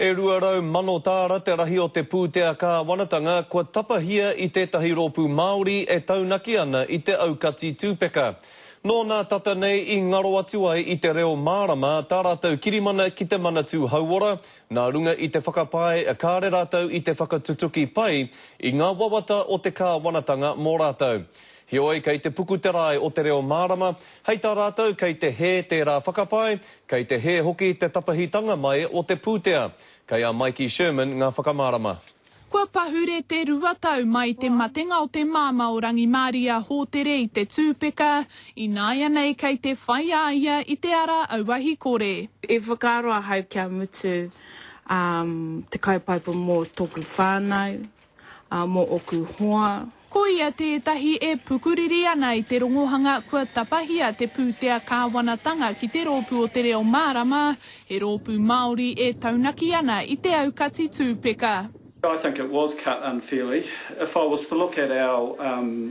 E ruarau mano tāra te rahi o te pūtea ka wanatanga kua tapahia I tētahi rōpū Māori e taunaki ana I te aukati tūpeka. Nō nā tata nei I ngaro atu ai I te reo mārama tā rātou kirimana ki te manatū hauora, nā runga I te whakapae a kāre rātou I te whakatutuki pai I ngā wawata o te kāwanatanga mō rātou. Hioi, kei te puku te rai o te reo mārama, hei tā rātou kei te he te rā whakapae, kei te he hoki te tapahitanga mai o te pūtea. Kei a Mikey Sherman ngā whakamārama. Kua pahure te ruatau mai te matenga o te māmaurangi Māria hōtere I te tūpeka, I nāia nei kei te whaia ia I te ara auahi kore. E whakaroa hau kia mutu te kaupaipa mō tōku whānau, mō oku hoa. Ko ia tētahi e pukuriri ana I te rongohanga kua tapahia te pūtea kāwanatanga ki te rōpū o te reo mārama, he rōpū Māori e taunaki ana I te aukati tūpeka. I think it was cut unfairly. If I was to look at our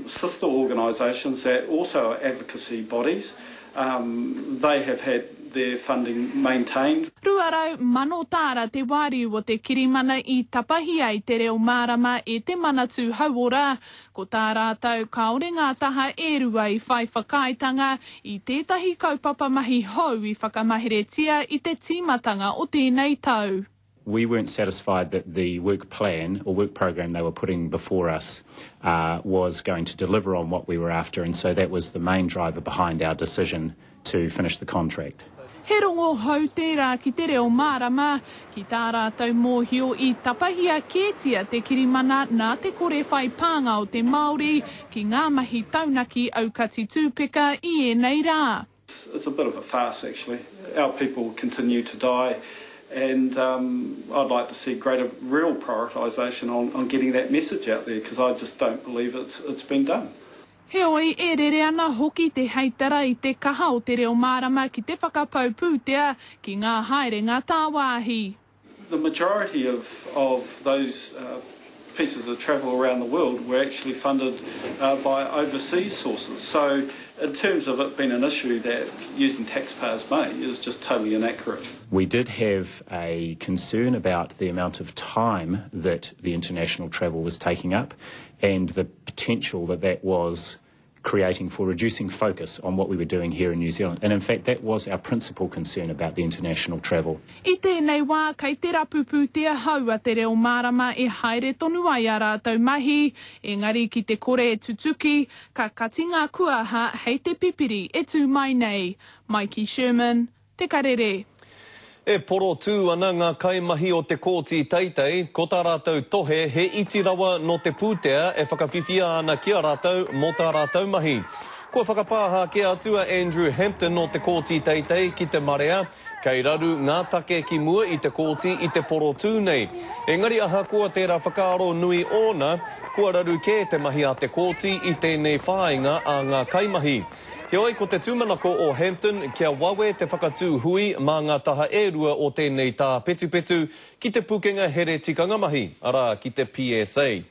sister organisations that also are advocacy bodies, they have had their funding maintained. Ruarau mano tāra te wāriu o te kirimana I tapahia I te reo mārama e te manatū hauora, ko tā rātou kaore ngā taha e rua I whai whakaitanga I tētahi kaupapa mahi hou I whakamaheretia I te tīmatanga o tēnei tau. We weren't satisfied that the work plan or work program they were putting before us was going to deliver on what we were after, and so that was the main driver behind our decision to finish the contract. He rongo hau tērā ki te reo mārama, ki tā rātou mōhio I tapahia kētia te kirimana nā te kore whai pānga o te Māori ki ngā mahi taunaki aukati tūpeka I ēnei rā. It's a bit of a farce actually. Our people continue to die. And I'd like to see greater real prioritisation on getting that message out there, because I just don't believe it's been done. Heoi, e rere ana hoki te heitara I te kaha o te reo mārama ki te whakapau pūtea ki ngā haere ngā tāwāhi. The majority of those pieces of travel around the world were actually funded by overseas sources. So in terms of it being an issue that using taxpayers' money is just totally inaccurate. We did have a concern about the amount of time that the international travel was taking up and the potential that that was creating for reducing focus on what we were doing here in New Zealand. And in fact, that was our principal concern about the international travel. I tēnei wā, kei te rapu pūtea hau a te reo mārama e haere tonu ai a rātou mahi, engari ki te kore e tutuki, ka katinga kuaha hei te pipiri e tū mai nei. Mikey Sherman, Te Karere. E poro tū ana ngā kaimahi o te kōti teitei, ko tā rātou tohe he iti rawa no te pūtea e whakawhiwhia ana kia rātou mō tā rātou mahi. Kua whakapāha ke atua Andrew Hampton no te kōti teitei ki te marea, kei raru ngā take ki mua I te kōti I te poro tū nei. Engari aha kua tērā whakaaro nui ona, kua raru ke te mahi a te kōti I tēnei whāinga a ngā kaimahi. Heoi, ko te tūmanako o Hampton, kia wawe te whakatū hui mā ngā taha e rua o tēnei tā petu petu ki te pukenga here tikanga mahi, ara ki te PSA.